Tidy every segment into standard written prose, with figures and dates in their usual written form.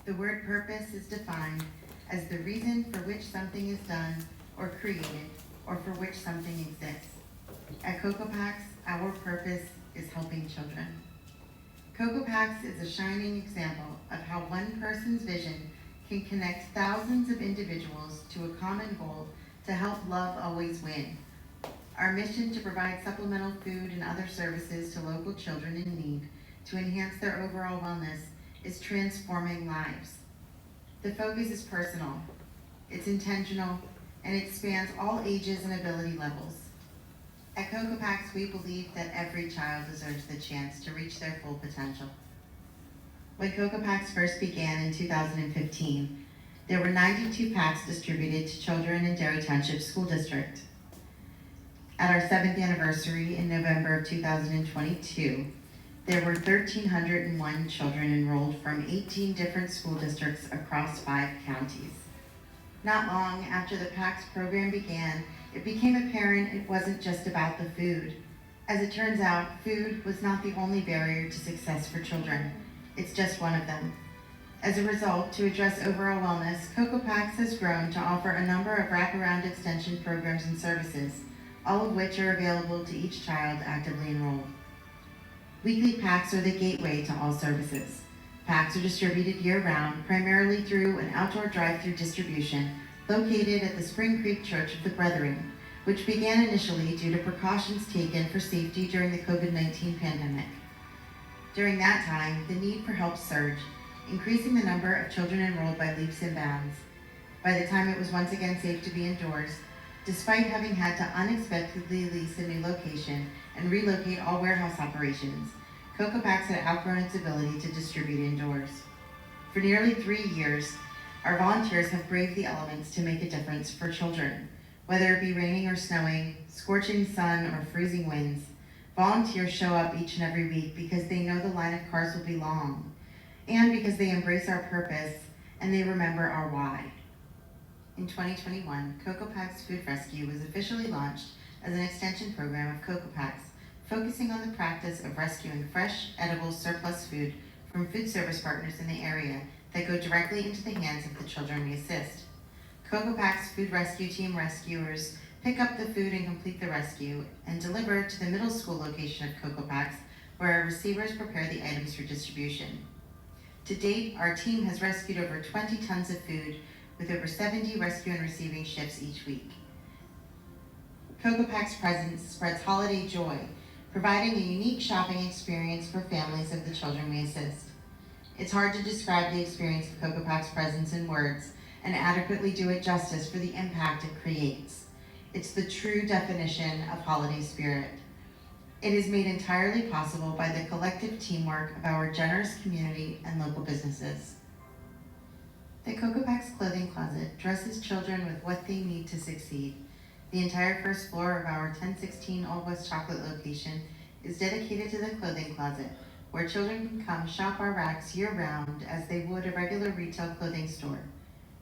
The word purpose is defined as the reason for which something is done or created, or for which something exists. At Cocoa Packs, our purpose is helping children. Cocoa Packs is a shining example of how one person's vision can connect thousands of individuals to a common goal to help love always win. Our mission to provide supplemental food and other services to local children in need to enhance their overall wellness is transforming lives. The focus is personal, it's intentional, and it spans all ages and ability levels. At Cocoa Packs, we believe that every child deserves the chance to reach their full potential. When Cocoa Packs first began in 2015, there were 92 packs distributed to children in Derry Township School District. At our 7th anniversary in November of 2022, there were 1,301 children enrolled from 18 different school districts across 5 counties. Not long after the PACS program began, it became apparent it wasn't just about the food. As it turns out, food was not the only barrier to success for children. It's just one of them. As a result, to address overall wellness, Cocoa Packs has grown to offer a number of wraparound extension programs and services, all of which are available to each child actively enrolled. Weekly packs are the gateway to all services. Packs are distributed year-round, primarily through an outdoor drive-through distribution located at the Spring Creek Church of the Brethren, which began initially due to precautions taken for safety during the COVID-19 pandemic. During that time, the need for help surged, increasing the number of children enrolled by leaps and bounds. By the time it was once again safe to be indoors, despite having had to unexpectedly lease a new location and relocate all warehouse operations, Cocoa Packs had outgrown its ability to distribute indoors. For nearly 3 years, our volunteers have braved the elements to make a difference for children. Whether it be raining or snowing, scorching sun or freezing winds, volunteers show up each and every week because they know the line of cars will be long, and because they embrace our purpose and they remember our why. In 2021, Cocoa Packs Food Rescue was officially launched as an extension program of Cocoa Packs, focusing on the practice of rescuing fresh, edible, surplus food from food service partners in the area that go directly into the hands of the children we assist. Cocoa Packs Food Rescue Team rescuers pick up the food and complete the rescue and deliver to the middle school location of Cocoa Packs, where our receivers prepare the items for distribution. To date, our team has rescued over 20 tons of food with over 70 rescue and receiving shifts each week. Cocoa Packs' presence spreads holiday joy, providing a unique shopping experience for families of the children we assist. It's hard to describe the experience of Cocoa Packs' presence in words and adequately do it justice for the impact it creates. It's the true definition of holiday spirit. It is made entirely possible by the collective teamwork of our generous community and local businesses. The Cocoa Packs Clothing Closet dresses children with what they need to succeed. The entire first floor of our 1016 Old West Chocolate location is dedicated to the clothing closet, where children can come shop our racks year-round as they would a regular retail clothing store.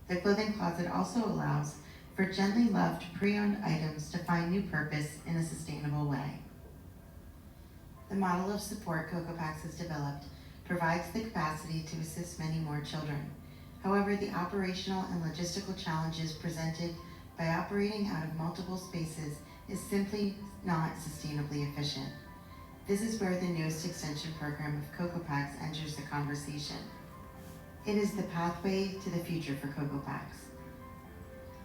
The clothing closet also allows for gently loved pre-owned items to find new purpose in a sustainable way. The model of support Cocoa Packs has developed provides the capacity to assist many more children. However, the operational and logistical challenges presented by operating out of multiple spaces is simply not sustainably efficient. This is where the newest extension program of Cocoa Packs enters the conversation. It is the pathway to the future for Cocoa Packs.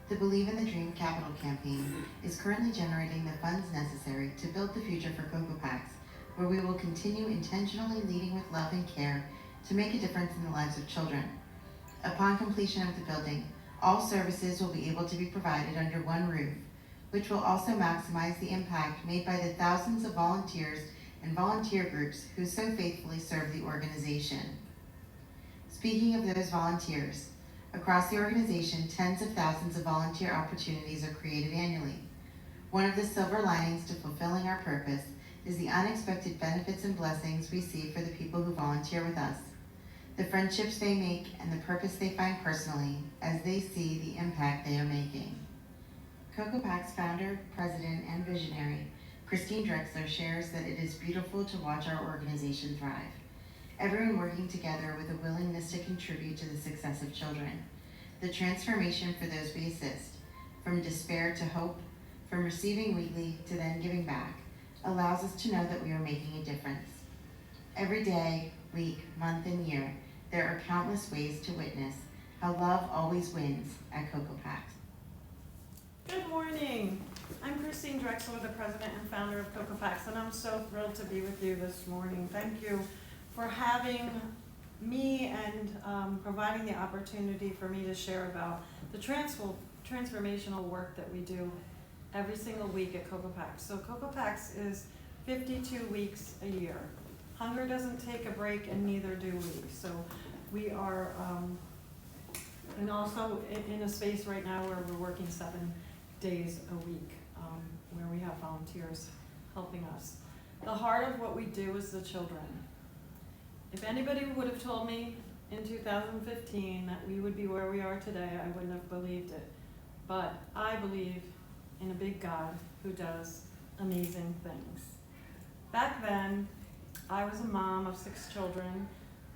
The Believe in the Dream Capital campaign is currently generating the funds necessary to build the future for Cocoa Packs, where we will continue intentionally leading with love and care to make a difference in the lives of children. Upon completion of the building, all services will be able to be provided under one roof, which will also maximize the impact made by the thousands of volunteers and volunteer groups who so faithfully serve the organization. Speaking of those volunteers, across the organization, tens of thousands of volunteer opportunities are created annually. One of the silver linings to fulfilling our purpose is the unexpected benefits and blessings we see for the people who volunteer with us, the friendships they make, and the purpose they find personally as they see the impact they are making. Cocoa Packs founder, president, and visionary, Christine Drexler, shares that it is beautiful to watch our organization thrive. Everyone working together with a willingness to contribute to the success of children. The transformation for those we assist, from despair to hope, from receiving weekly to then giving back, allows us to know that we are making a difference. Every day, week, month, and year, there are countless ways to witness how love always wins at CocoPax. Good morning. I'm Drexler, the president and founder of CocoPax, and I'm so thrilled to be with you this morning. Thank you for having me and providing the opportunity for me to share about the transformational work that we do every single week at CocoPax. So CocoPax is 52 weeks a year. Hunger doesn't take a break, and neither do we. So we are, and also in a space right now where we're working 7 days a week, where we have volunteers helping us. The heart of what we do is the children. If anybody would have told me in 2015 that we would be where we are today, I wouldn't have believed it. But I believe in a big God who does amazing things. Back then, I was a mom of 6 children.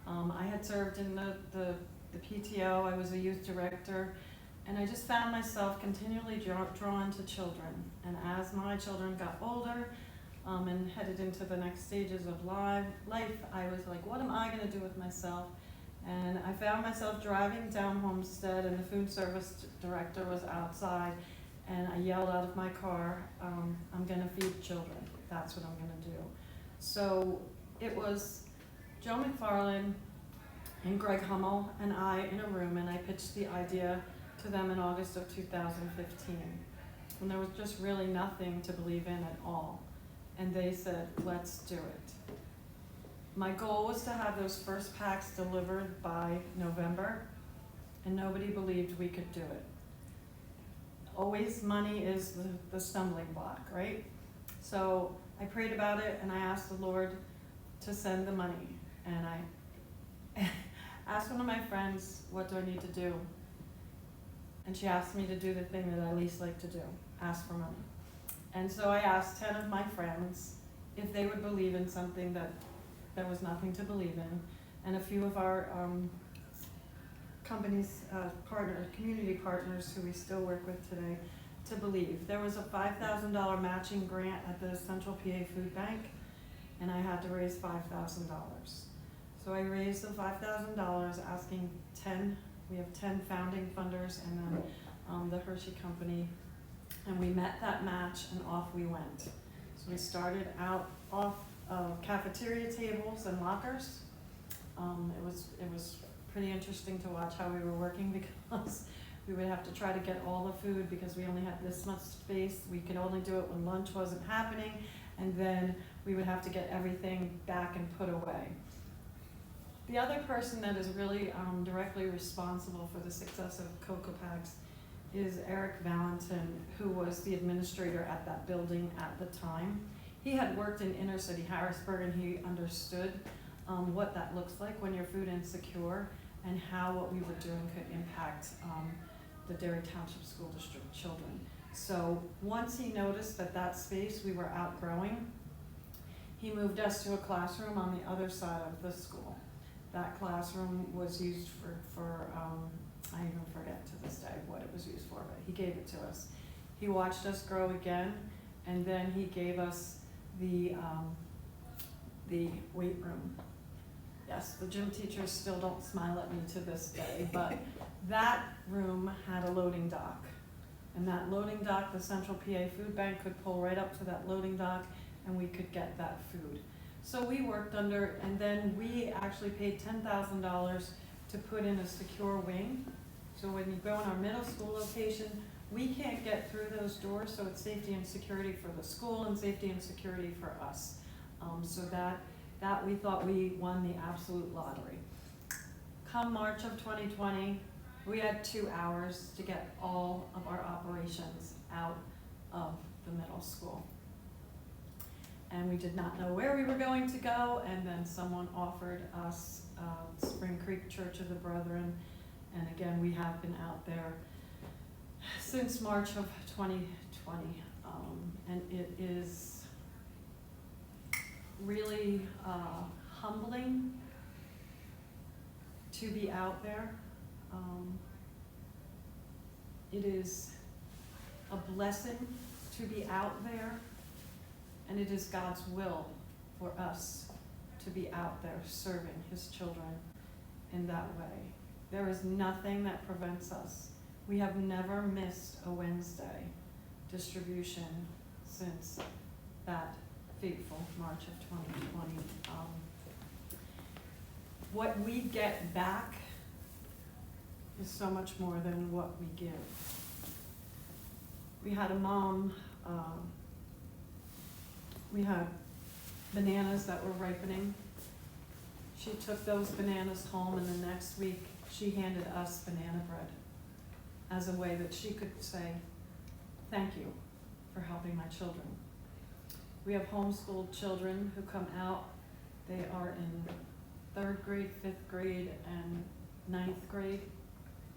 I had served in the PTO, I was a youth director, and I just found myself continually drawn to children. And as my children got older and headed into the next stages of life, I was like, what am I gonna do with myself? And I found myself driving down Homestead, and the food service director was outside, and I yelled out of my car, I'm gonna feed children. That's what I'm gonna do. So it was Joe McFarland and Greg Hummel and I in a room, and I pitched the idea to them in August of 2015. And there was just really nothing to believe in at all. And they said, let's do it. My goal was to have those first packs delivered by November, and nobody believed we could do it. Always money is the stumbling block, right? So I prayed about it, and I asked the Lord to send the money. And I asked one of my friends, what do I need to do? And she asked me to do the thing that I least like to do, ask for money. And so I asked 10 of my friends if they would believe in something that there was nothing to believe in, and a few of our community partners who we still work with today to believe. There was a $5,000 matching grant at the Central PA Food Bank, and I had to raise $5,000. So I raised the $5,000 asking 10, we have 10 founding funders, and then the Hershey company, and we met that match, and off we went. So we started out off cafeteria tables and lockers. It was pretty interesting to watch how we were working, because we would have to try to get all the food because we only had this much space. We could only do it when lunch wasn't happening, and then we would have to get everything back and put away. The other person that is really directly responsible for the success of CocoPax is Eric Valentin, who was the administrator at that building at the time. He had worked in inner city Harrisburg, and he understood what that looks like when you're food insecure, and how what we were doing could impact the Derry Township School District children. So once he noticed that space we were outgrowing, he moved us to a classroom on the other side of the school. That classroom was used for I even forget to this day what it was used for, but he gave it to us. He watched us grow again, and then he gave us the weight room. Yes, the gym teachers still don't smile at me to this day, but that room had a loading dock. And that loading dock, the Central PA Food Bank could pull right up to that loading dock, and we could get that food. So we worked under, and then we actually paid $10,000 to put in a secure wing. So when you go in our middle school location, we can't get through those doors, so it's safety and security for the school and safety and security for us. So that we thought we won the absolute lottery. Come March of 2020, we had 2 hours to get all of our operations out of the middle school. And we did not know where we were going to go, and then someone offered us Spring Creek Church of the Brethren, and again, we have been out there since March of 2020, and it is really humbling to be out there. It is a blessing to be out there, and it is God's will for us to be out there serving His children in that way. There is nothing that prevents us. We have never missed a Wednesday distribution since that fateful March of 2020. What we get back is so much more than what we give. We had a mom, we had bananas that were ripening. She took those bananas home, and the next week she handed us banana bread as a way that she could say, thank you for helping my children. We have homeschooled children who come out. They are in 3rd grade, 5th grade, and 9th grade.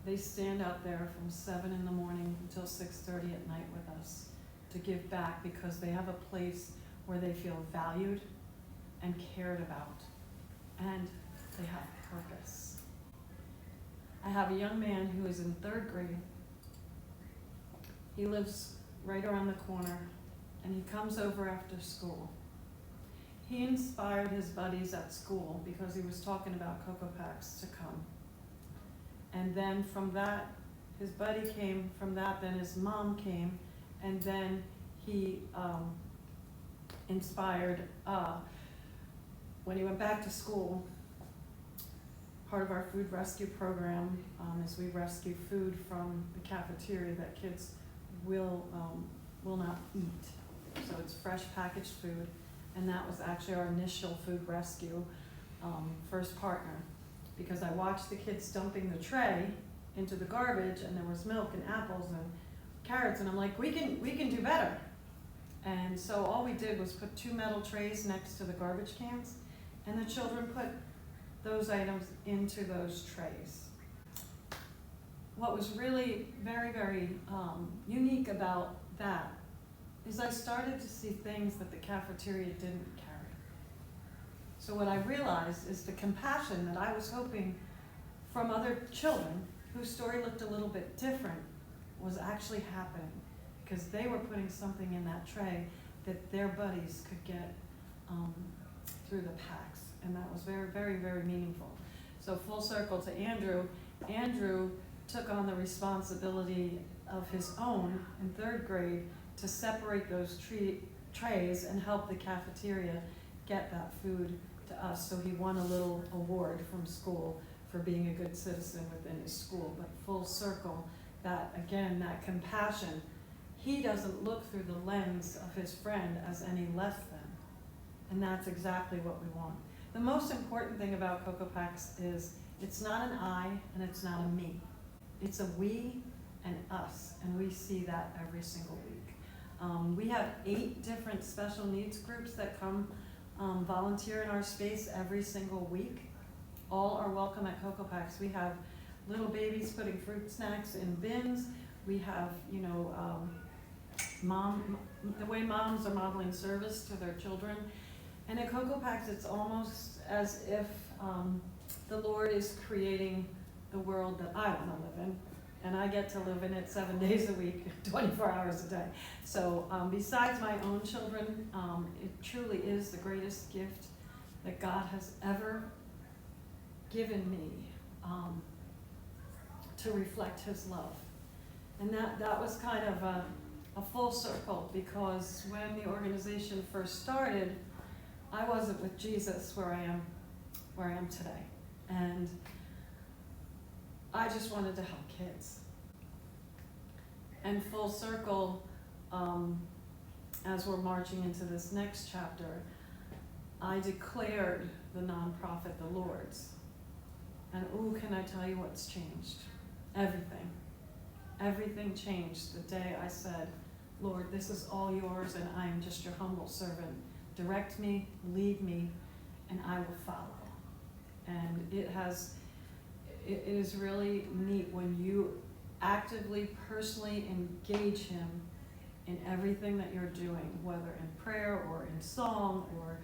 They stand out there from 7 in the morning until 6:30 at night with us to give back, because they have a place where they feel valued and cared about, and they have purpose. I have a young man who is in 3rd grade. He lives right around the corner, and he comes over after school. He inspired his buddies at school because he was talking about Cocoa Packs to come. And then from that, his buddy came, from that, then his mom came, and then he inspired, when he went back to school, part of our food rescue program is we rescue food from the cafeteria that kids will not eat. So it's fresh packaged food, and that was actually our initial food rescue first partner, because I watched the kids dumping the tray into the garbage, and there was milk and apples and carrots, and I'm like, we can do better. And so all we did was put 2 metal trays next to the garbage cans, and the children put those items into those trays. What was really very, very unique about that is I started to see things that the cafeteria didn't carry. So what I realized is the compassion that I was hoping from other children whose story looked a little bit different was actually happening, because they were putting something in that tray that their buddies could get through the packs. And that was very, very, very meaningful. So full circle to Andrew. Andrew took on the responsibility of his own in 3rd grade to separate those trays and help the cafeteria get that food to us. So he won a little award from school for being a good citizen within his school. But full circle, that again, that compassion, he doesn't look through the lens of his friend as any less than. And that's exactly what we want. The most important thing about Cocoa Packs is it's not an I and it's not a me. It's a we and us, and we see that every single week. We have 8 different special needs groups that come volunteer in our space every single week. All are welcome at Cocoa Packs. We have little babies putting fruit snacks in bins. We have, the way moms are modeling service to their children. And at Cocoa Packs, it's almost as if the Lord is creating the world that I want to live in. And I get to live in it 7 days a week, 24 hours a day. So besides my own children, it truly is the greatest gift that God has ever given me to reflect His love. And that was kind of a full circle, because when the organization first started, I wasn't with Jesus where I am today. And I just wanted to help kids. And full circle, as we're marching into this next chapter, I declared the nonprofit the Lord's. And can I tell you what's changed? Everything. Everything changed the day I said, Lord, this is all yours, and I am just your humble servant. Direct me, lead me, and I will follow. And it is really neat when you actively, personally engage Him in everything that you're doing, whether in prayer or in song or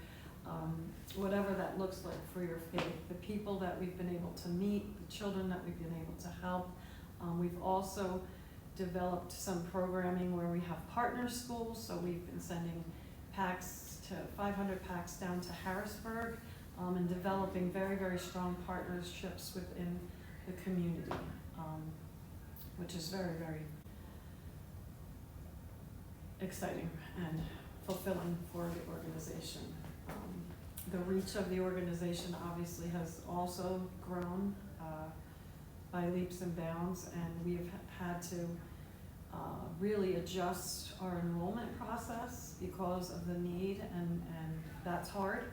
whatever that looks like for your faith, the people that we've been able to meet, the children that we've been able to help. We've also developed some programming where we have partner schools, so we've been sending packs to 500 packs down to Harrisburg, and developing very, very strong partnerships within the community, which is very, very exciting and fulfilling for the organization. The reach of the organization obviously has also grown by leaps and bounds, and we've had to really adjust our enrollment process because of the need, and that's hard.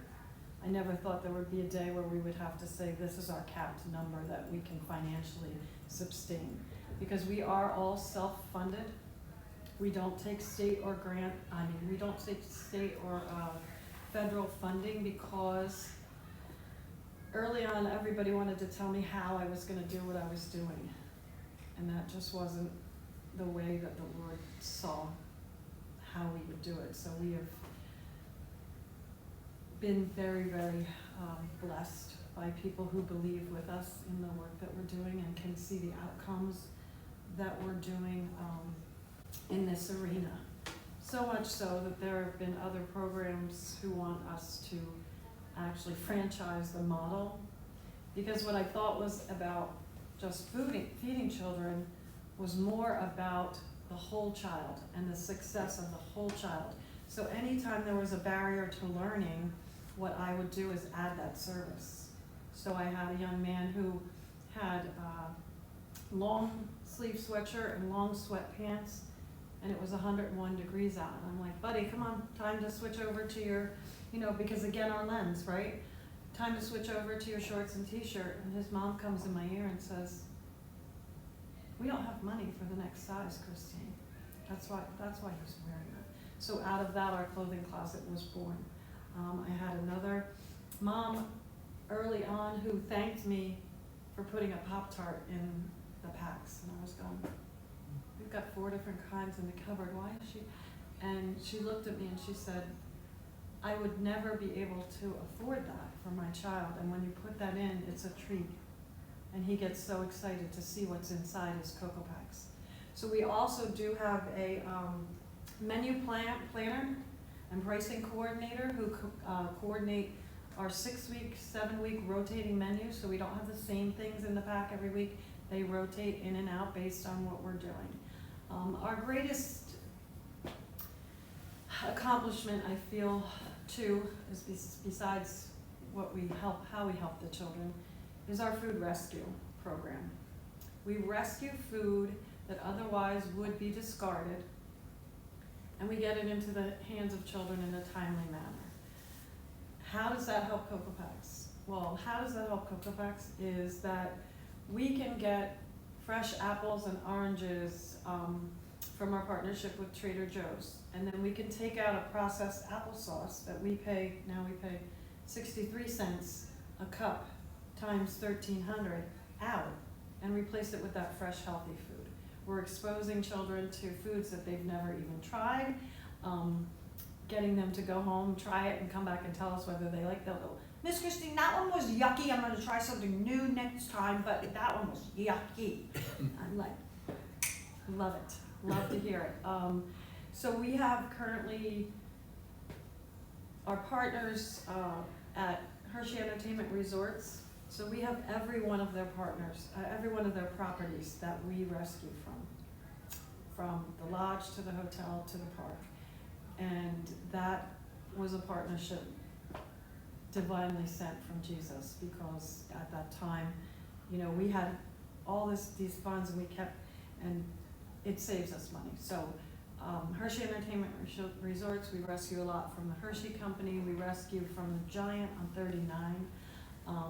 I never thought there would be a day where we would have to say this is our capped number that we can financially sustain, because we are all self-funded. We don't take state or we don't take state or federal funding, because early on everybody wanted to tell me how I was going to do what I was doing, and that just wasn't the way that the Lord saw how we would do it. So we have been very, very blessed by people who believe with us in the work that we're doing and can see the outcomes that we're doing in this arena. So much so that there have been other programs who want us to actually franchise the model, because what I thought was about just feeding children was more about the whole child and the success of the whole child. So anytime there was a barrier to learning, what I would do is add that service. So I had a young man who had a long sleeve sweatshirt and long sweatpants, and it was 101 degrees out. And I'm like, buddy, come on, time to switch over to your, because again, our lens, right? Time to switch over to your shorts and t-shirt. And his mom comes in my ear and says, we don't have money for the next size, Christine. That's why he's wearing that. So out of that, our clothing closet was born. I had another mom early on who thanked me for putting a Pop-Tart in the packs. And I was going, we've got 4 different kinds in the cupboard. Why is she? And she looked at me and she said, I would never be able to afford that for my child. And when you put that in, it's a treat. And he gets so excited to see what's inside his Cocoa Packs. So we also do have a menu planner and pricing coordinator who coordinate our 6-week, 7-week rotating menus, so we don't have the same things in the pack every week. They rotate in and out based on what we're doing. Our greatest accomplishment, I feel, too, is besides how we help the children, is our food rescue program. We rescue food that otherwise would be discarded, and we get it into the hands of children in a timely manner. How does that help Cocoa Packs? Well, how does that help Cocoa Packs is that we can get fresh apples and oranges from our partnership with Trader Joe's, and then we can take out a processed applesauce that we pay 63 cents a cup times 1,300 out, and replace it with that fresh, healthy food. We're exposing children to foods that they've never even tried, getting them to go home, try it, and come back and tell us whether they like it. Miss Christine, that one was yucky. I'm going to try something new next time, but that one was yucky. I'm like, love it. Love to hear it. So we have currently our partners at Hershey Entertainment Resorts. So we have every one of their partners, every one of their properties that we rescue from the lodge to the hotel to the park. And that was a partnership divinely sent from Jesus, because at that time, we had all these funds, and and it saves us money. So Hershey Entertainment Resorts, we rescue a lot from the Hershey Company. We rescue from the Giant on 39.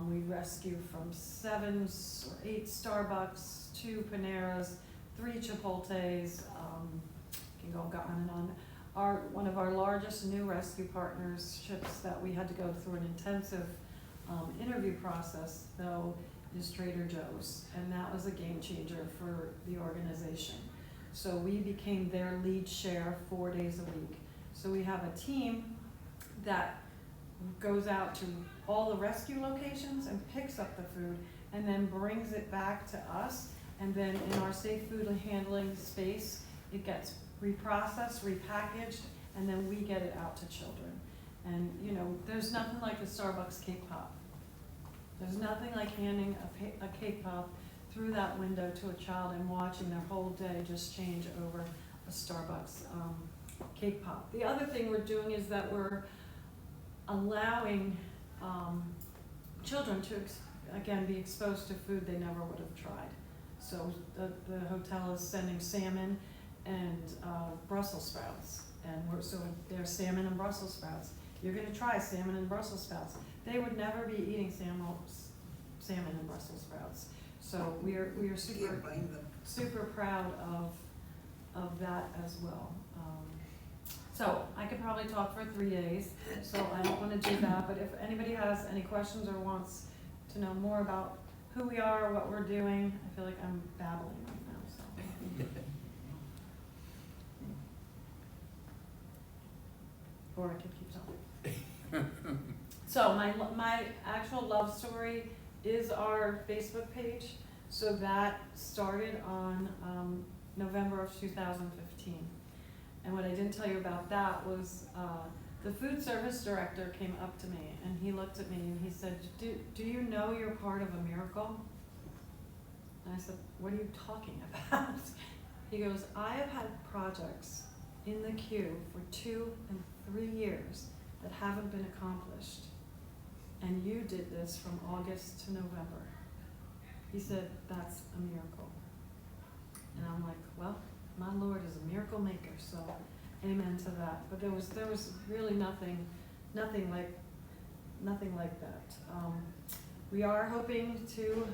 We rescue from 7 or 8 Starbucks, 2 Paneras, 3 Chipotles, can go on and on. One of our largest new rescue partnerships that we had to go through an intensive interview process, though, is Trader Joe's, and that was a game changer for the organization. So we became their lead share 4 days a week. So we have a team that goes out to all the rescue locations and picks up the food and then brings it back to us. And then in our safe food handling space, it gets reprocessed, repackaged, and then we get it out to children. And you know, there's nothing like the Starbucks cake pop. There's nothing like handing a cake pop through that window to a child and watching their whole day just change over a Starbucks cake pop. The other thing we're doing is that we're allowing children to, again, be exposed to food they never would have tried. So the hotel is sending salmon and Brussels sprouts. And so there's salmon and Brussels sprouts. You're gonna try salmon and Brussels sprouts. They would never be eating salmon and Brussels sprouts. So we are super proud of that as well. So I could probably talk for 3 days, so I don't want to do that, but if anybody has any questions or wants to know more about who we are, what we're doing, I feel like I'm babbling right now, so. Or I could keep talking. So my actual love story is our Facebook page. So that started on November of 2015. And what I didn't tell you about that was the food service director came up to me and he looked at me and he said, do you know you're part of a miracle? And I said, what are you talking about? He goes, I have had projects in the queue for 2 and 3 years that haven't been accomplished. And you did this from August to November. He said, that's a miracle. And I'm like, well, my Lord is a miracle maker, so amen to that. But there was really nothing like that. We are hoping to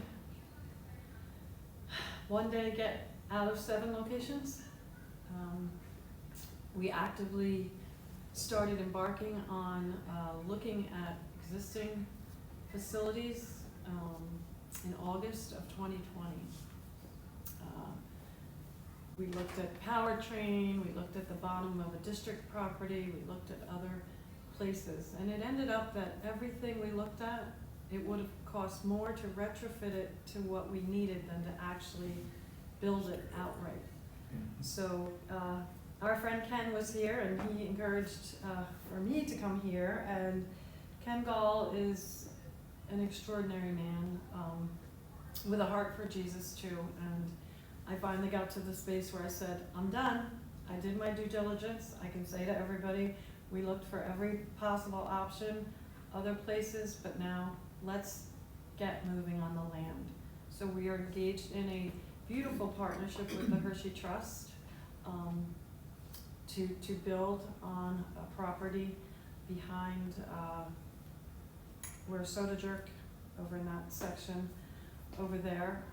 one day get out of 7 locations. We actively started embarking on looking at existing facilities in August of 2020. We looked at powertrain, we looked at the bottom of a district property, we looked at other places, and it ended up that everything we looked at, it would have cost more to retrofit it to what we needed than to actually build it outright. So our friend Ken was here and he encouraged for me to come here, and Ken Gall is an extraordinary man with a heart for Jesus too. And I finally got to the space where I said, I'm done. I did my due diligence. I can say to everybody, we looked for every possible option, other places, but now let's get moving on the land. So we are engaged in a beautiful partnership with the Hershey Trust to build on a property behind where Soda Jerk, over in that section over there.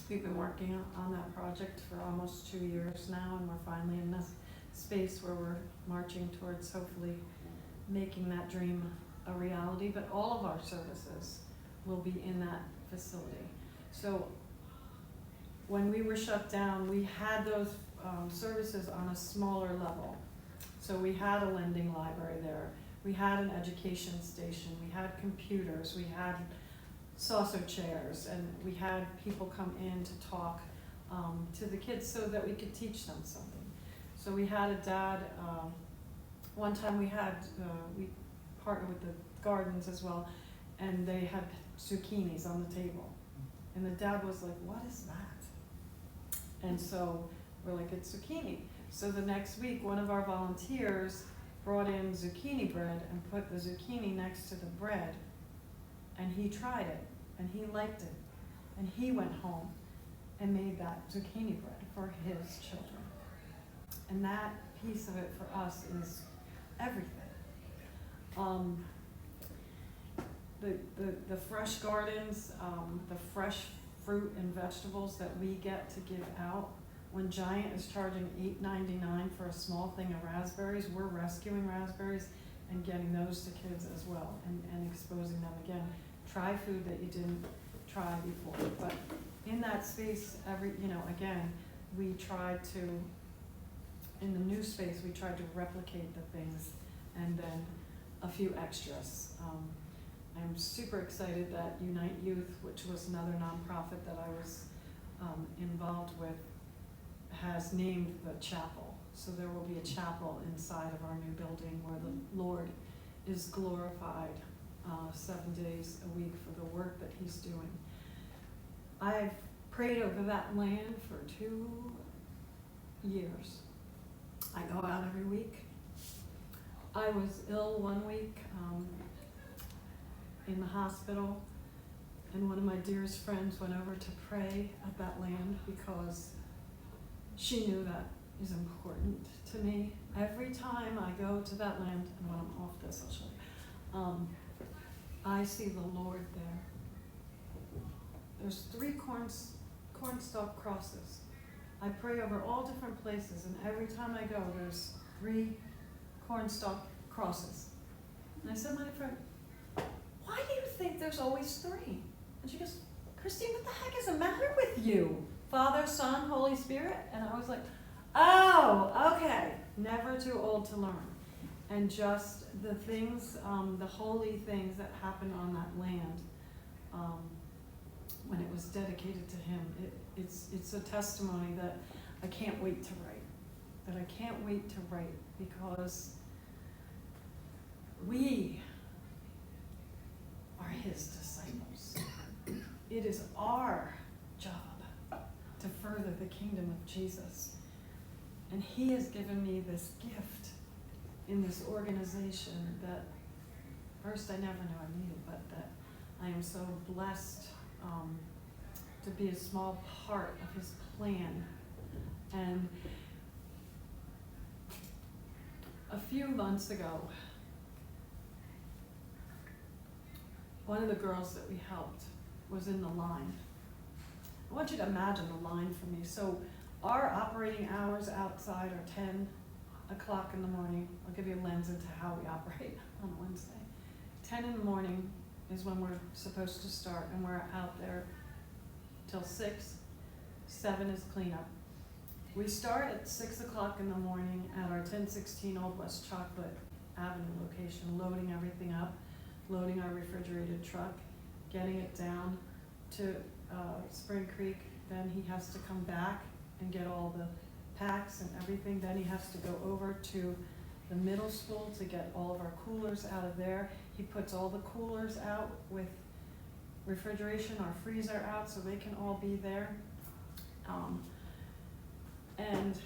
We've been working on that project for almost 2 years now, and we're finally in this space where we're marching towards hopefully making that dream a reality. But all of our services will be in that facility. So when we were shut down, we had those services on a smaller level. So we had a lending library there. We had an education station. We had computers. We had saucer chairs, and we had people come in to talk to the kids so that we could teach them something. So we had a dad, one time we partnered with the gardens as well, and they had zucchinis on the table. And the dad was like, what is that? And so we're like, it's zucchini. So the next week, one of our volunteers brought in zucchini bread and put the zucchini next to the bread. And he tried it, and he liked it. And he went home and made that zucchini bread for his children. And that piece of it for us is everything. The fresh gardens, the fresh fruit and vegetables that we get to give out. When Giant is charging $8.99 for a small thing of raspberries, we're rescuing raspberries and getting those to kids as well, and exposing them again. Try food that you didn't try before. But in that space, again, we tried to, in the new space, we tried to replicate the things and then a few extras. I'm super excited that Unite Youth, which was another nonprofit that I was involved with, has named the chapel. So there will be a chapel inside of our new building where the Lord is glorified 7 days a week for the work that he's doing. I've prayed over that land for 2 years. I go out every week. I was ill one week in the hospital, and one of my dearest friends went over to pray at that land because she knew that is important to me. Every time I go to that land, and when I'm off this, I'll show you, I see the Lord there. There's 3 cornstalk crosses. I pray over all different places, and every time I go, there's 3 cornstalk crosses. And I said to my friend, why do you think there's always 3? And she goes, Christine, what the heck is the matter with you? Father, Son, Holy Spirit? And I was like, oh, okay. Never too old to learn. And just the things, the holy things that happened on that land when it was dedicated to him, it's a testimony that I can't wait to write, because we are his disciples. It is our job to further the kingdom of Jesus. And he has given me this gift in this organization that first I never knew I needed, but that I am so blessed to be a small part of his plan. And a few months ago, one of the girls that we helped was in the line. I want you to imagine the line for me. So our operating hours outside are 10 o'clock in the morning. I'll give you a lens into how we operate on a Wednesday. 10 in the morning is when we're supposed to start, and we're out there till 6. 7 is cleanup. We start at 6 o'clock in the morning at our 1016 Old West Chocolate Avenue location, loading everything up, loading our refrigerated truck, getting it down to Spring Creek. Then he has to come back and get all the packs and everything. Then he has to go over to the middle school to get all of our coolers out of there. He puts all the coolers out with refrigeration, our freezer out, so they can all be there. And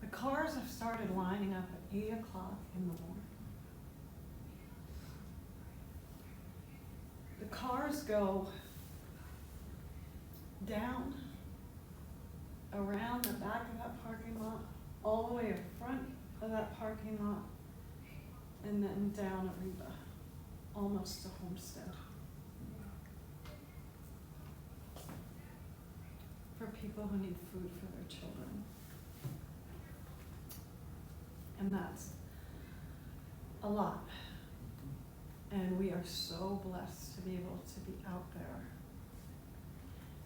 the cars have started lining up at 8 o'clock in the morning. The cars go down, around the back of that parking lot, all the way in front of that parking lot, and then down Ariba, almost to Homestead. For people who need food for their children. And that's a lot. And we are so blessed to be able to be out there.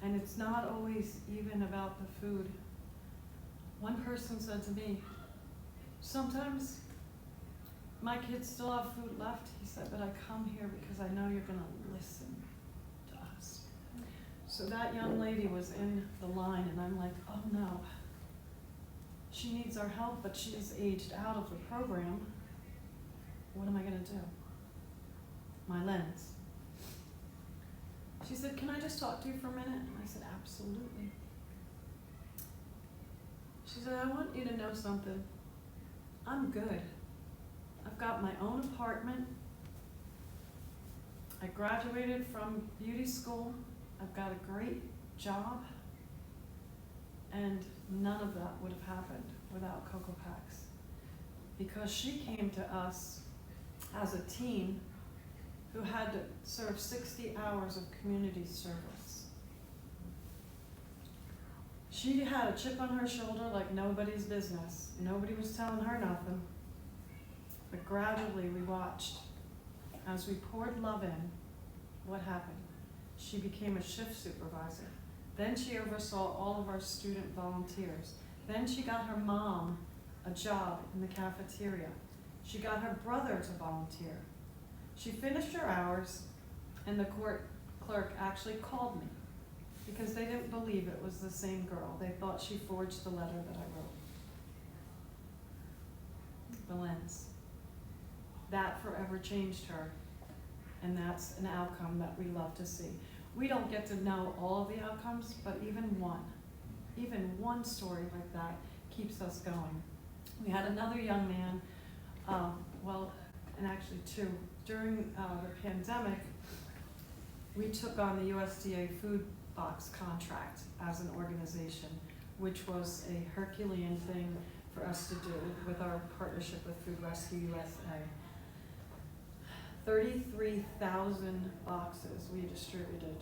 And it's not always even about the food. One person said to me, sometimes my kids still have food left. He said, but I come here because I know you're going to listen to us. So that young lady was in the line, and I'm like, oh no. She needs our help, but she is aged out of the program. What am I going to do? My lens. She said, can I just talk to you for a minute? And I said, absolutely. She said, I want you to know something. I'm good. I've got my own apartment. I graduated from beauty school. I've got a great job. And none of that would have happened without Cocoa Packs. Because she came to us as a teen who had to serve 60 hours of community service. She had a chip on her shoulder like nobody's business. Nobody was telling her nothing. But gradually we watched, as we poured love in, what happened? She became a shift supervisor. Then she oversaw all of our student volunteers. Then she got her mom a job in the cafeteria. She got her brother to volunteer. She finished her hours, and the court clerk actually called me because they didn't believe it was the same girl. They thought she forged the letter that I wrote. The lens. That forever changed her, and that's an outcome that we love to see. We don't get to know all of the outcomes, but even one story like that keeps us going. We had another young man, and actually two. During the pandemic, we took on the USDA food box contract as an organization, which was a Herculean thing for us to do with our partnership with Food Rescue USA. 33,000 boxes we distributed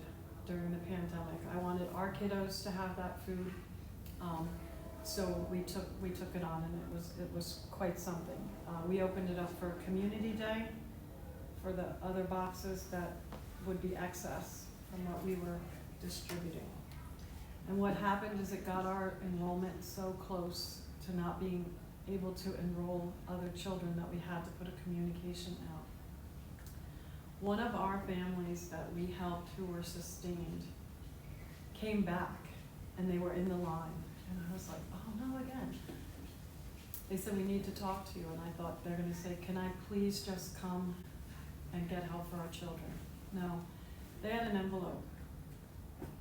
during the pandemic. I wanted our kiddos to have that food, so we took it on, and it was quite something. We opened it up for Community Day for the other boxes that would be excess from what we were distributing. And what happened is it got our enrollment so close to not being able to enroll other children that we had to put a communication out. One of our families that we helped who were sustained came back, and they were in the line. And I was like, oh no, again. They said, we need to talk to you. And I thought they're gonna say, can I please just come and get help for our children? No, they had an envelope.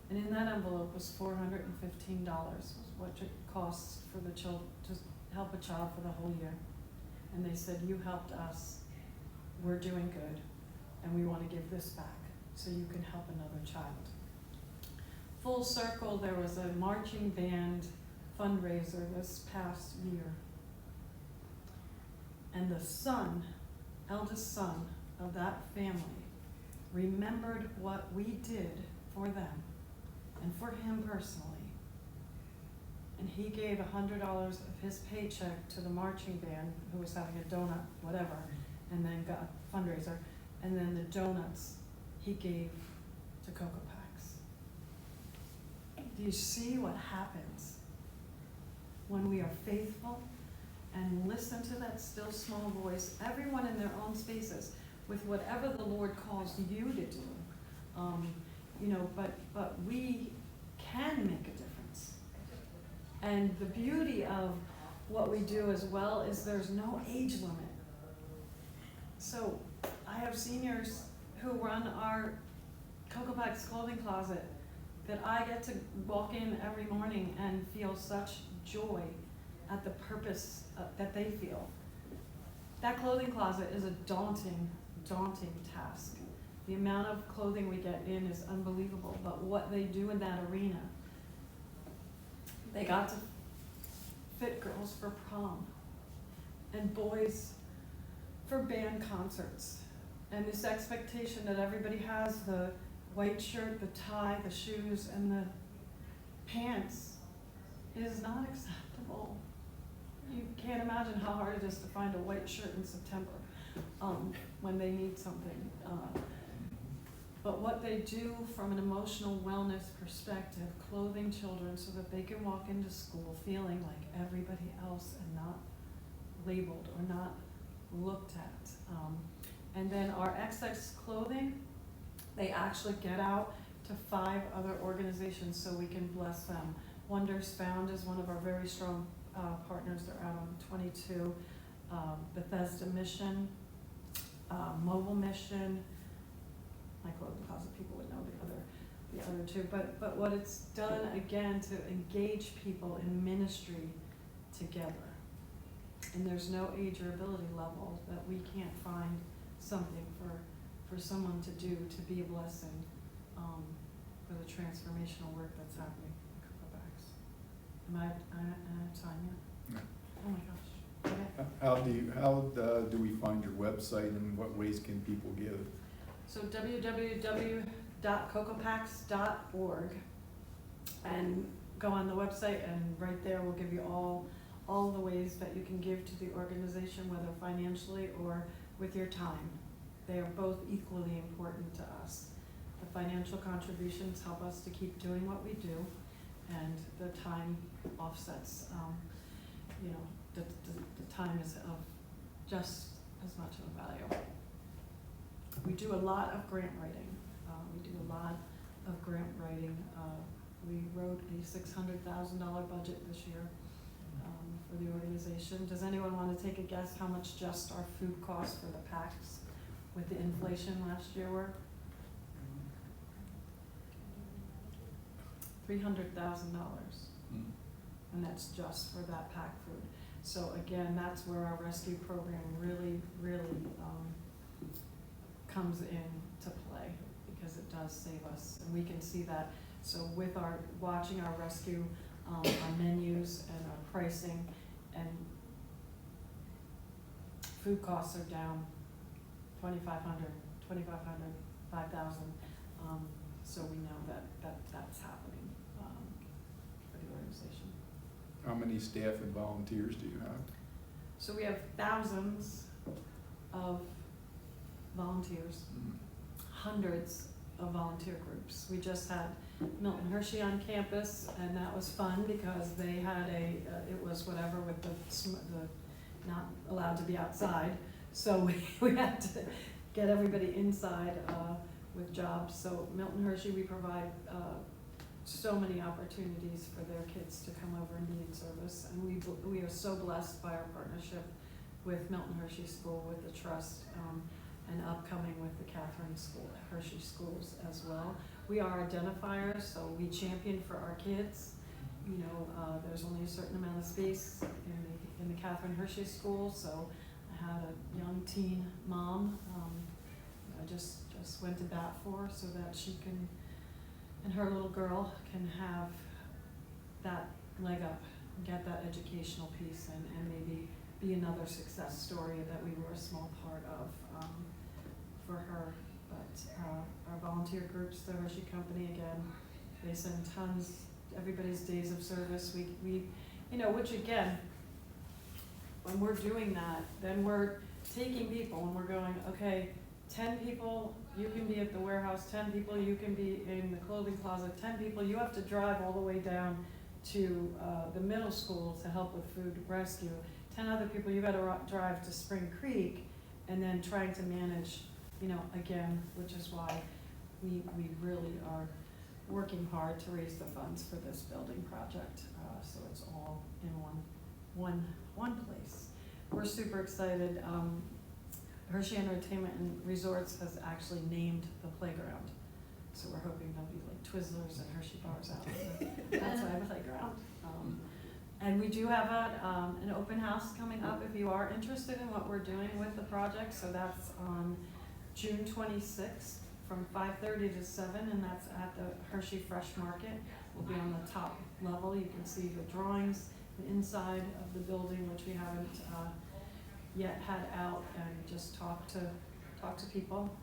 And in that envelope was $415, was what it costs for the child to help a child for the whole year. And they said, you helped us, we're doing good, and we want to give this back so you can help another child. Full circle, there was a marching band fundraiser this past year. And the eldest son of that family remembered what we did for them and for him personally. And he gave $100 of his paycheck to the marching band who was having a donut, whatever, and then got a fundraiser. And then the donuts he gave to Cocoa Packs. Do you see what happens when we are faithful and listen to that still small voice, everyone in their own spaces, with whatever the Lord calls you to do? But we can make a difference. And the beauty of what we do as well is there's no age limit. So I have seniors who run our Cocoa Packs clothing closet that I get to walk in every morning and feel such joy at the purpose that they feel. That clothing closet is a daunting task. The amount of clothing we get in is unbelievable, but what they do in that arena, they got to fit girls for prom and boys for band concerts. And this expectation that everybody has the white shirt, the tie, the shoes, and the pants is not acceptable. You can't imagine how hard it is to find a white shirt in September when they need something. But what they do from an emotional wellness perspective, clothing children so that they can walk into school feeling like everybody else and not labeled or not looked at. And then our XX clothing, they actually get out to 5 other organizations so we can bless them. Wonders Found is one of our very strong partners. They're out on 22. Bethesda Mission, Mobile Mission. My clothing closet people would know the other two. But what it's done again to engage people in ministry together. And there's no age or ability level that we can't find something for someone to do to be a blessing for the transformational work that's happening in Cocoa Packs. Am I out of time yet? No. Oh my gosh. Okay. How do we find your website, and what ways can people give? So www.cocopacks.org, and go on the website, and right there we'll give you all the ways that you can give to the organization, whether financially or with your time. They are both equally important to us. The financial contributions help us to keep doing what we do, and the time offsets, the time is of just as much of a value. We do a lot of grant writing. We wrote a $600,000 budget this year for the organization. Does anyone want to take a guess how much just our food costs for the packs with the inflation last year were? $300,000, and that's just for that pack food. So again, that's where our rescue program really comes in to play, because it does save us, and we can see that. So with our watching our rescue, our menus and our pricing, and food costs are down $2,500, $5,000. So we know that's happening for the organization. How many staff and volunteers do you have? So we have thousands of volunteers, hundreds of volunteer groups. We just had Milton Hershey on campus, and that was fun because they had it was whatever with the not allowed to be outside. So we had to get everybody inside with jobs. So Milton Hershey, we provide so many opportunities for their kids to come over and be in service, and we are so blessed by our partnership with Milton Hershey School, with the Trust, and upcoming with the Catherine School, Hershey schools as well. We are identifiers, so we champion for our kids. You know, there's only a certain amount of space in the Catherine Hershey School, so I had a young teen mom I just went to bat for, so that she can, and her little girl can have that leg up, get that educational piece, and maybe be another success story that we were a small part of for her. But our volunteer groups, the Hershey Company, again, they send tons, everybody's days of service. We you know, which again, when we're doing that, then we're taking people and we're going, okay, 10 people, you can be at the warehouse, 10 people, you can be in the clothing closet, 10 people, you have to drive all the way down to the middle school to help with food rescue. 10 other people, you gotta drive to Spring Creek, and then trying to manage, you know, again, which is why we really are working hard to raise the funds for this building project, so it's all in one place. We're super excited. Hershey Entertainment and Resorts has actually named the playground, so we're hoping there'll be like Twizzlers and Hershey bars out outside the playground. And we do have an open house coming up if you are interested in what we're doing with the project. So that's on June 26th from 5:30 to 7, and that's at the Hershey Fresh Market. We'll be on the top level. You can see the drawings, the inside of the building, which we haven't yet had out, and just talk to people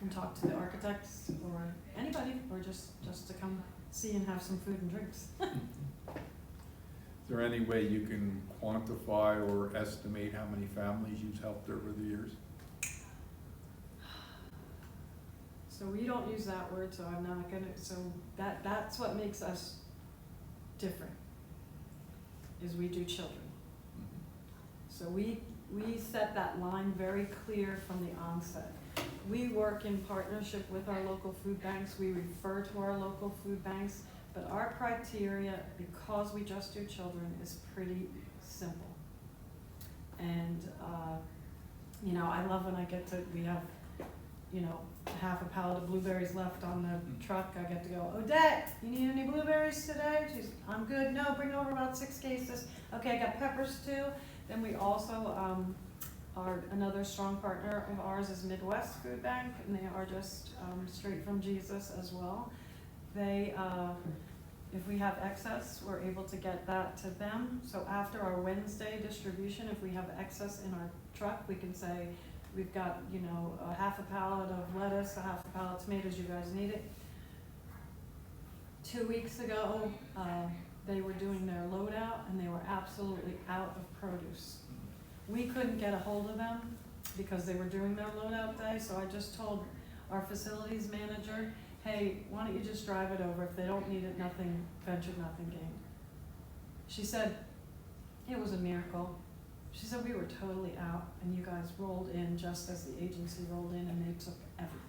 and talk to the architects or anybody, or just to come see and have some food and drinks. Is there any way you can quantify or estimate how many families you've helped over the years? So we don't use that word, so I'm not gonna, so that's what makes us different, is we do children. So we set that line very clear from the onset. We work in partnership with our local food banks. We refer to our local food banks, but our criteria, because we just do children, is pretty simple. And you know, I love when I get to, we have, you know, half a pallet of blueberries left on the truck. I get to go, Odette, you need any blueberries today? She's, I'm good. No, bring over about 6 cases. Okay, I got peppers too. Then we also are, another strong partner of ours is Midwest Food Bank, and they are just straight from Jesus as well. They, if we have excess, we're able to get that to them. So after our Wednesday distribution, if we have excess in our truck, we can say, we've got, you know, a half a pallet of lettuce, a half a pallet of tomatoes, you guys need it. 2 weeks ago, they were doing their loadout, and they were absolutely out of produce. We couldn't get a hold of them because they were doing their loadout day, so I just told our facilities manager, hey, why don't you just drive it over? If they don't need it, nothing ventured, nothing gained. She said, It was a miracle. She said we were totally out, and you guys rolled in just as the agency rolled in, and they took everything.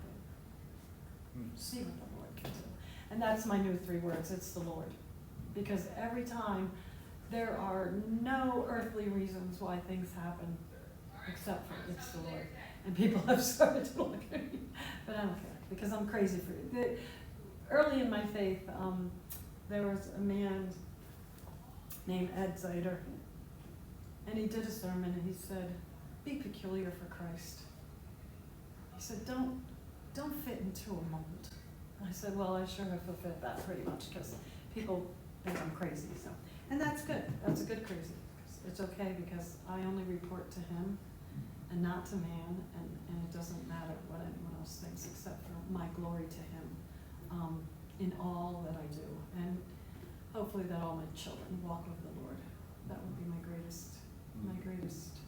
See what the Lord can do. And that's my new 3 words, it's the Lord. Because every time there are no earthly reasons why things happen, except for it's the Lord. And people have started to look at me, but I don't care, because I'm crazy for you. Early in my faith, there was a man named Ed Zider, and he did a sermon, and he said, be peculiar for Christ. He said, don't fit into a mold. And I said, well, I sure have to fit that pretty much, because people think I'm crazy. So, and that's good. That's a good crazy. It's okay, because I only report to him and not to man, and it doesn't matter what anyone else thinks except for my glory to him in all that I do. And hopefully that all my children walk with the Lord. That would be my greatest,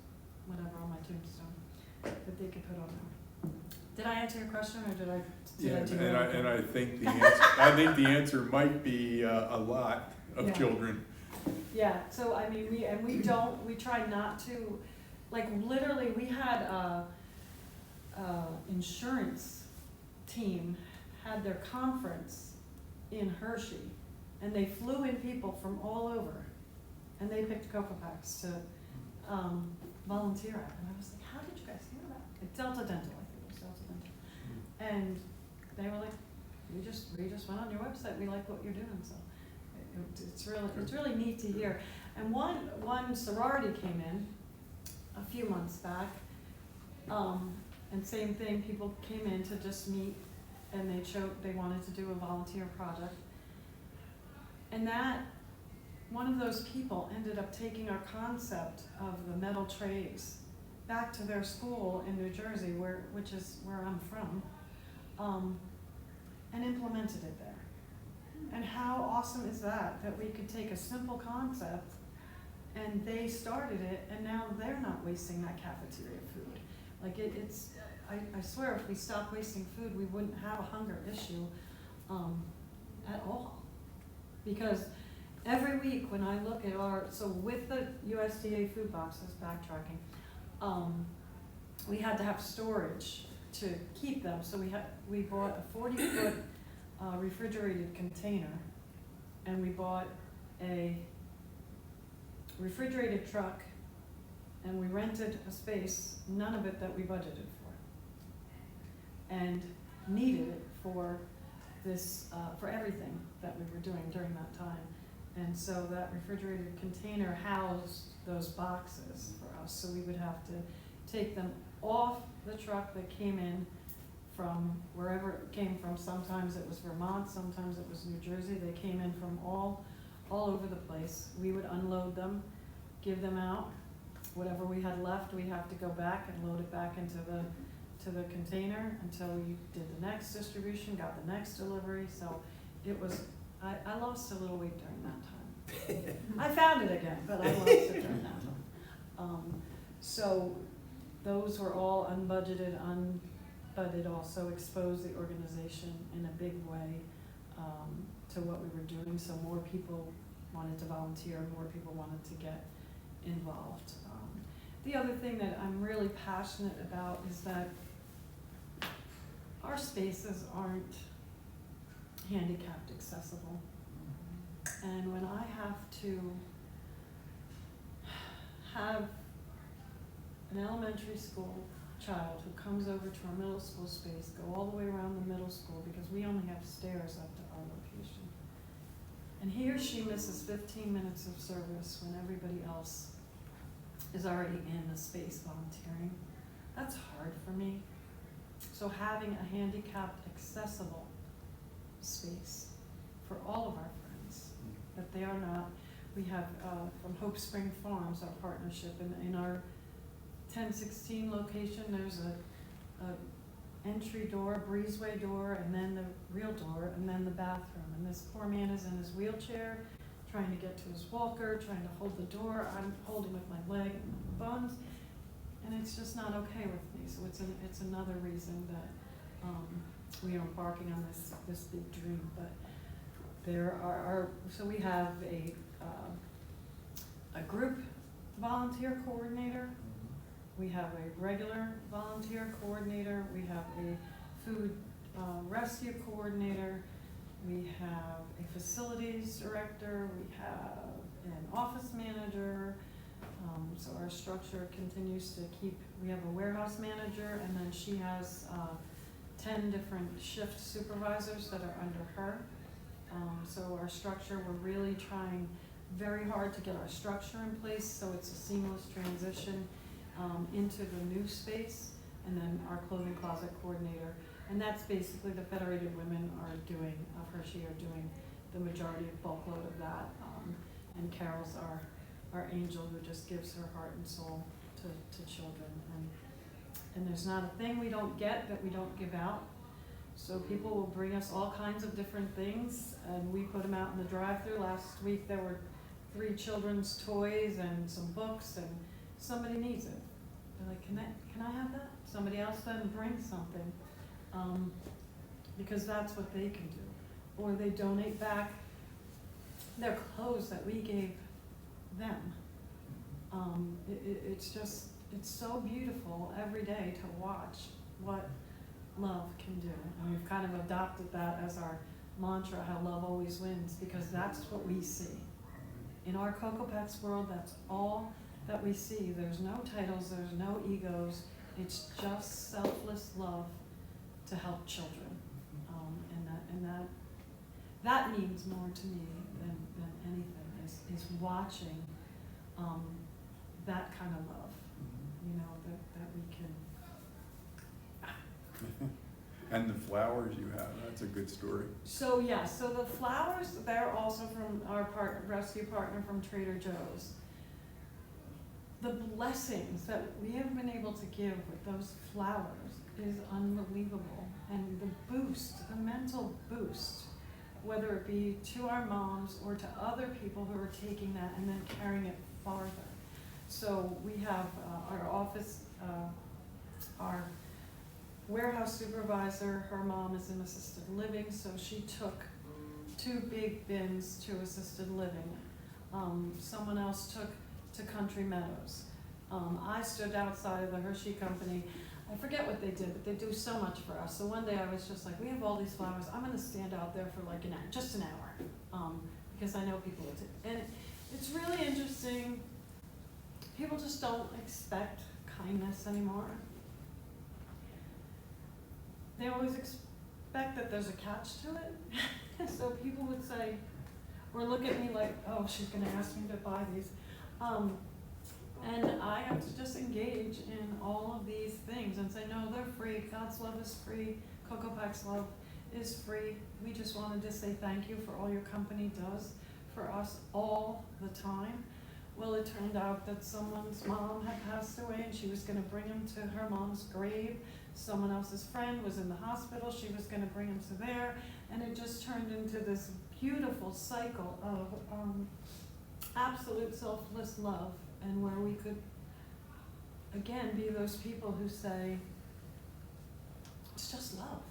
whatever, on my tombstone that they could put on there. Did I answer your question, or did I? And I think the answer might be a lot of children. Yeah. So I mean, we try not to, like, literally we had a insurance team had their conference in Hershey, and they flew in people from all over, and they picked Cocoa Packs to volunteer at. And I was like, how did you guys hear that? Like Delta Dental, I think it was Delta Dental. And they were like, we just went on your website, we like what you're doing. So it's really neat to hear. And one sorority came in a few months back, and same thing, people came in to just meet, and they wanted to do a volunteer project. And that one of those people ended up taking our concept of the metal trays back to their school in New Jersey, which is where I'm from, and implemented it there. And how awesome is that we could take a simple concept, and they started it, and now they're not wasting that cafeteria food. Like I swear, if we stopped wasting food, we wouldn't have a hunger issue at all. Because every week when I look at so with the USDA food boxes, backtracking, we had to have storage to keep them. So we bought a 40-foot refrigerated container, and we bought a refrigerated truck, and we rented a space, none of it that we budgeted for, and needed it for this, for everything that we were doing during that time. And so that refrigerated container housed those boxes for us, so we would have to take them off the truck that came in from wherever it came from. Sometimes it was Vermont, sometimes it was New Jersey. They came in from all over the place. We would unload them, give them out. Whatever we had left, we'd have to go back and load it back into the container until we did the next distribution, got the next delivery. So it was, I lost a little weight during that time. I found it again, but I lost it during that time. So those were all unbudgeted, but it also exposed the organization in a big way to what we were doing. So more people wanted to volunteer, more people wanted to get involved. The other thing that I'm really passionate about is that our spaces aren't handicapped accessible. And when I have to have an elementary school child who comes over to our middle school space, go all the way around the middle school because we only have stairs up to our location, and he or she misses 15 minutes of service when everybody else is already in the space volunteering, that's hard for me. So having a handicapped accessible space for all of our friends, that they are not, we have from Hope Spring Farms, our partnership, in our 1016 location, there's a entry door, breezeway door, and then the real door, and then the bathroom. And this poor man is in his wheelchair, trying to get to his walker, trying to hold the door. I'm holding with my leg and my buns, and it's just not okay with me. So it's another reason that we are embarking on this big dream. But there are so we have a group volunteer coordinator, we have a regular volunteer coordinator, we have a food rescue coordinator, we have a facilities director, we have an office manager. So our structure continues to keep, we have a warehouse manager, and then she has 10 different shift supervisors that are under her. So our structure, we're really trying very hard to get our structure in place so it's a seamless transition into the new space, and then our clothing closet coordinator. And that's basically the Federated Women are doing, of Hershey are doing the majority of bulk load of that. And Carol's our angel who just gives her heart and soul to children. And there's not a thing we don't get that we don't give out. So people will bring us all kinds of different things, and we put them out in the drive-thru. Last week there were 3 children's toys and some books, and somebody needs it. They're like, can I have that? Somebody else then brings something, because that's what they can do. Or they donate back their clothes that we gave them. It's so beautiful every day to watch what love can do. And we've kind of adopted that as our mantra, how love always wins, because that's what we see. In our Cocoa Pets world, that's all that we see. There's no titles, there's no egos. It's just selfless love to help children. And that means more to me than anything, is watching that kind of love, you know, that we can. And the flowers you have, that's a good story. So yeah, so the flowers, they're also from our rescue partner from Trader Joe's. The blessings that we have been able to give with those flowers is unbelievable. And the boost, the mental boost, whether it be to our moms or to other people who are taking that and then carrying it farther. So we have our office, our warehouse supervisor, her mom is in assisted living, so she took 2 big bins to assisted living. Someone else took to Country Meadows. I stood outside of the Hershey company. I forget what they did, but they do so much for us. So one day I was just like, we have all these flowers. I'm going to stand out there for like just an hour, because I know people will do. And it's really interesting. People just don't expect kindness anymore. They always expect that there's a catch to it. So people would say, or look at me like, oh, she's going to ask me to buy these. And I have to just engage in all of these things and say, no, they're free. God's love is free. Cocoa Pack's love is free. We just wanted to say thank you for all your company does for us all the time. Well, it turned out that someone's mom had passed away and she was going to bring him to her mom's grave. Someone else's friend was in the hospital. She was going to bring him to there. And it just turned into this beautiful cycle of absolute selfless love, and where we could, again, be those people who say, it's just love.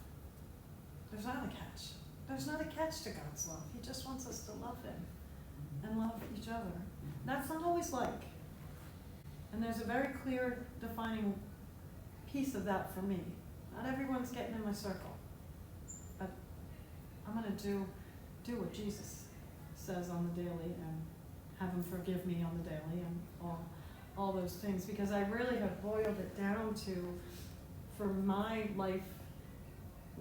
There's not a catch. There's not a catch to God's love. He just wants us to love him and love each other. That's not always like. And there's a very clear defining piece of that for me. Not everyone's getting in my circle, but I'm going to do what Jesus says on the daily, and have him forgive me on the daily, and all those things, because I really have boiled it down to, for my life,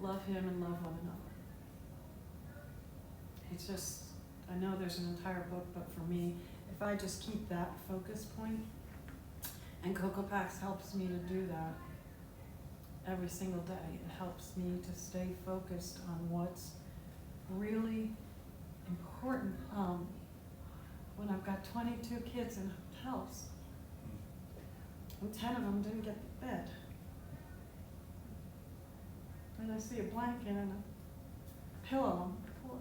love him and love one another. It's just, I know there's an entire book, but for me, if I just keep that focus point, and Cocoa Packs helps me to do that every single day. It helps me to stay focused on what's really important. When I've got 22 kids in hotels, and 10 of them didn't get the bed, and I see a blanket and a pillow on the floor,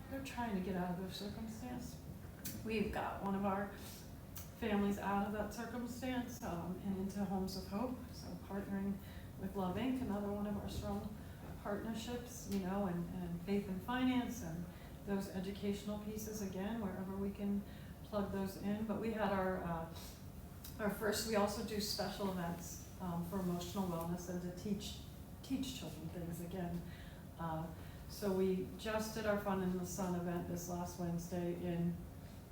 they're trying to get out of their circumstance. We've got one of our families out of that circumstance and into Homes of Hope, so partnering with Love Inc., another one of our strong partnerships, you know, and Faith and Finance, and those educational pieces, again, wherever we can plug those in, but we had our first, we also do special events for emotional wellness and to teach children things again. So we just did our Fun in the Sun event this last Wednesday in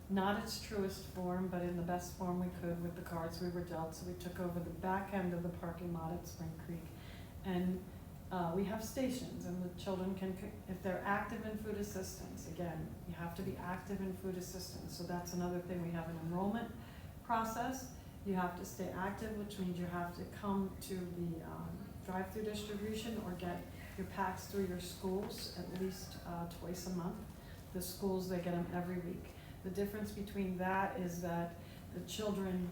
not its truest form, but in the best form we could with the cards we were dealt. So we took over the back end of the parking lot at Spring Creek. And we have stations, and the children can, if they're active in food assistance, again, you have to be active in food assistance. So that's another thing. We have an enrollment process. You have to stay active, which means you have to come to the drive-through distribution or get your packs through your schools at least twice a month. The schools, they get them every week. The difference between that is that the children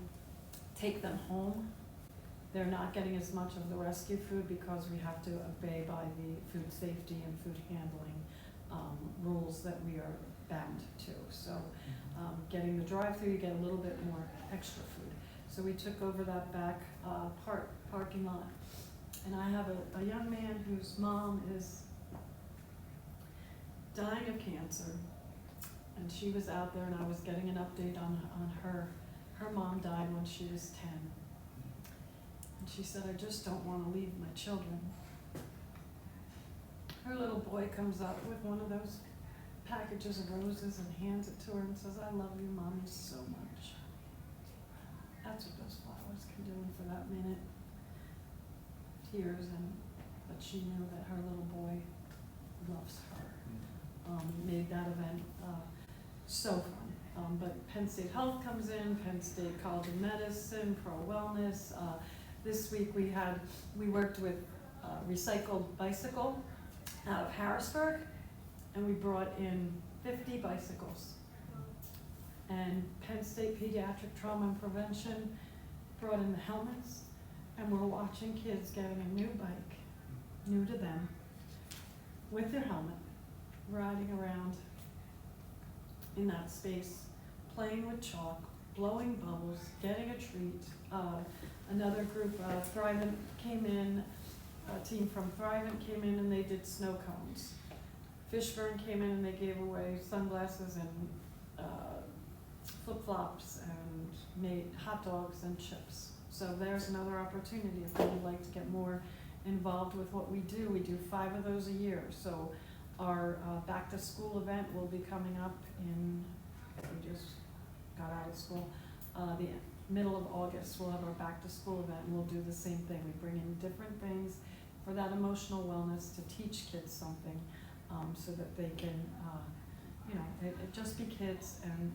take them home. They're not getting as much of the rescue food because we have to obey by the food safety and food handling rules that we are bound to. So getting the drive-through, you get a little bit more extra food. So we took over that back parking lot. And I have a young man whose mom is dying of cancer. And she was out there, and I was getting an update on her. Her mom died when she was 10. And she said, I just don't want to leave my children. Her little boy comes up with one of those packages of roses and hands it to her and says, I love you, Mommy, so much. That's what those flowers can do for that minute. Tears, but she knew that her little boy loves her. Made that event so fun. But Penn State Health comes in, Penn State College of Medicine, Pro Wellness. This week we worked with Recycled Bicycle out of Harrisburg, and we brought in 50 bicycles. And Penn State Pediatric Trauma and Prevention brought in the helmets, and we're watching kids getting a new bike, new to them, with their helmet, riding around in that space, playing with chalk, blowing bubbles, getting a treat. Another group, Thrivent came in, a team from Thrivent came in and they did snow cones. Fishburne came in and they gave away sunglasses and flip-flops and made hot dogs and chips. So there's another opportunity if you would like to get more involved with what we do. We do 5 of those a year. So our back to school event will be coming up in, we just got out of school, the middle of August. We'll have our back to school event and we'll do the same thing. We bring in different things for that emotional wellness to teach kids something so that they can, it just be kids and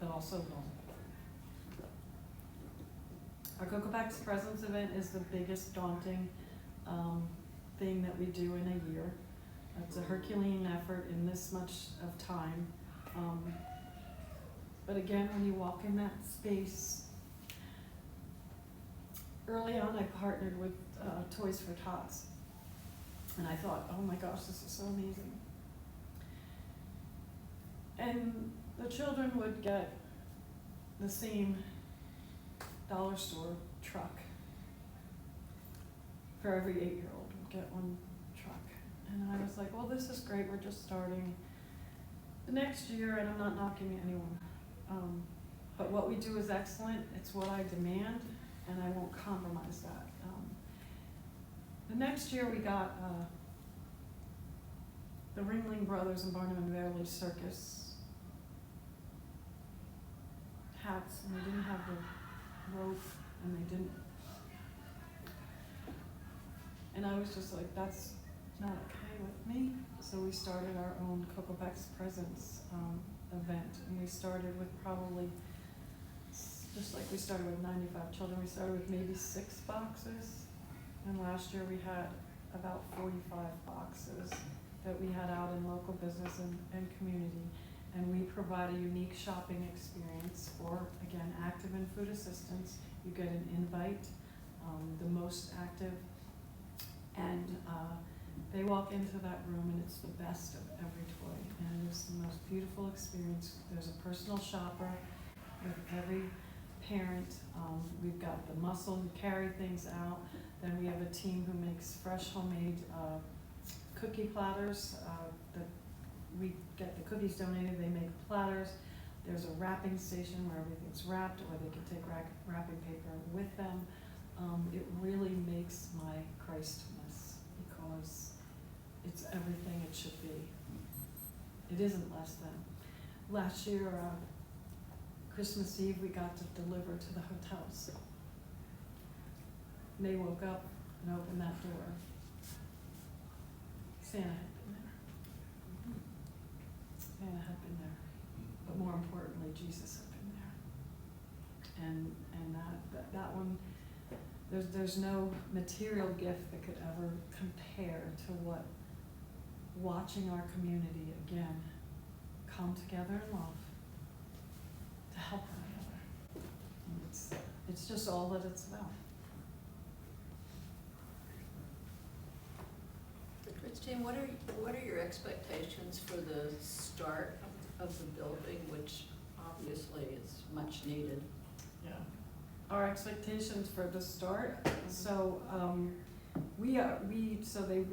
but also learn. Our Cocopax Presence event is the biggest daunting thing that we do in a year. It's a Herculean effort in this much of time. But again, when you walk in that space, early on I partnered with Toys for Tots. And I thought, oh my gosh, this is so amazing. And the children would get the same dollar store truck. For every 8-year-old would get one truck. And I was like, well, this is great, we're just starting. The next year, and I'm not knocking anyone, but what we do is excellent. It's what I demand, and I won't compromise that. The next year we got the Ringling Brothers and Barnum and Bailey Circus hats, and they didn't have the rope, and they didn't. And I was just like, that's not okay with me. So we started our own Cocopax Presence event, and we started with probably, just like we started with 95 children, we started with maybe 6 boxes. And last year we had about 45 boxes that we had out in local business and community. And we provide a unique shopping experience for, again, active and food assistance. You get an invite, the most active, and they walk into that room and it's the best of every toy. And it's the most beautiful experience. There's a personal shopper with every parent. We've got the muscle who carry things out. Then we have a team who makes fresh homemade cookie platters that we get the cookies donated, they make platters. There's a wrapping station where everything's wrapped, or they can take wrapping paper with them. It really makes my Christmas, because it's everything it should be. It isn't less than. Last year, Christmas Eve, we got to deliver to the hotels. And they woke up and opened that door. Santa had been there. Santa had been there. But more importantly, Jesus had been there. And that one, there's no material gift that could ever compare to what watching our community again come together in love to help one another. And it's just all that it's about. Christine, what are your expectations for the start of the building, which obviously is much needed? Yeah. Our expectations for the start, so we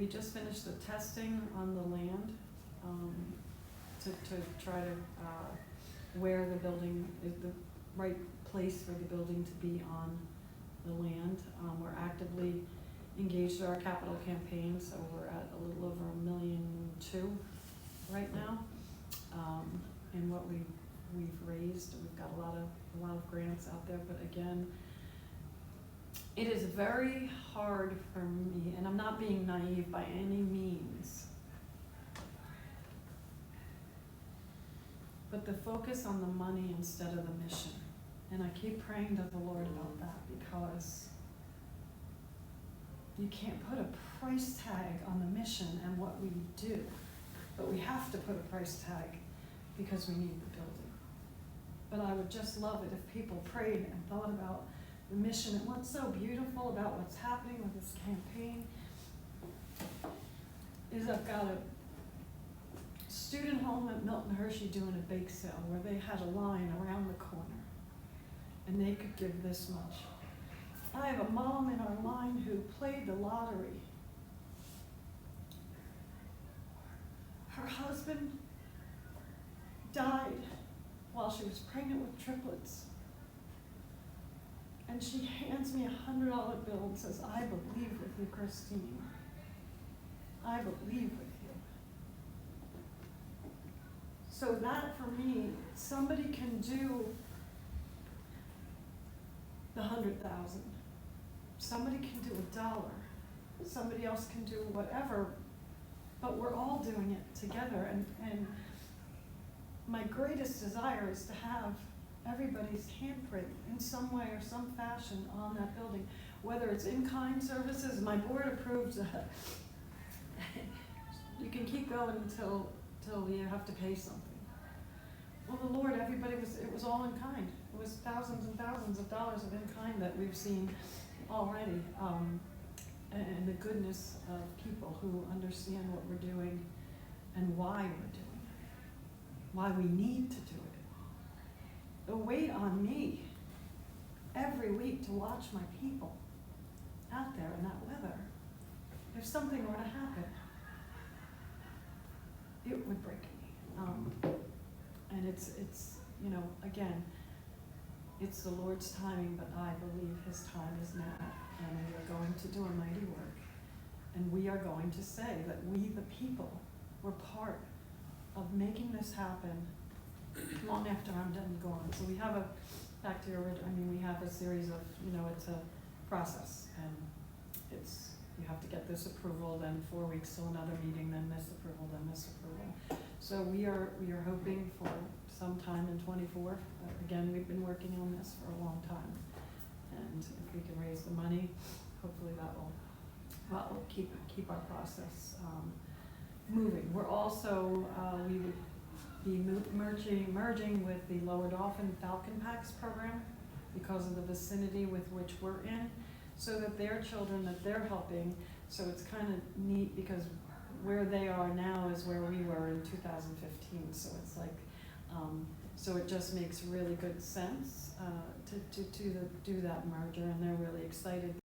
just finished the testing on the land to try to where the building is, the right place for the building to be on the land. We're actively engaged in our capital campaign, so we're at a little over $1.2 million right now. And what we've raised, we've got a lot of grants out there, but again, it is very hard for me, and I'm not being naive by any means, but the focus on the money instead of the mission. And I keep praying to the Lord about that, because you can't put a price tag on the mission and what we do, but we have to put a price tag because we need the building. But I would just love it if people prayed and thought about the mission and what's so beautiful about what's happening with this campaign is I've got a student home at Milton Hershey doing a bake sale where they had a line around the corner and they could give this much. I have a mom in our line who played the lottery. Her husband died while she was pregnant with triplets. And she hands me a $100 bill and says, I believe with you, Christine. I believe with you. So that for me, somebody can do the 100,000. Somebody can do $1. Somebody else can do whatever, but we're all doing it together. And my greatest desire is to have everybody's handprint in some way or some fashion on that building, whether it's in-kind services. My board approves that. You can keep going until you have to pay something. Well, the Lord, it was all in kind. It was thousands and thousands of dollars of in-kind that we've seen already, and the goodness of people who understand what we're doing and why we're doing it, why we need to do it. The weight on me every week to watch my people out there in that weather. If something were to happen, it would break me. And it's again, it's the Lord's timing, but I believe His time is now, and we are going to do a mighty work. And we are going to say that we, the people, were part of making this happen long after I'm done and gone. So we have we have a series of, it's a process, and you have to get this approval, then 4 weeks till another meeting, then this approval, then this approval. So we are hoping for sometime in '24. Again, we've been working on this for a long time, and if we can raise the money, hopefully that will keep our process moving. We're also we would be merging with the Lower Dauphin Falcon Packs program because of the vicinity with which we're in, so that their children that they're helping. So it's kind of neat because where they are now is where we were in 2015. So it's like, so it just makes really good sense to do that merger, and they're really excited.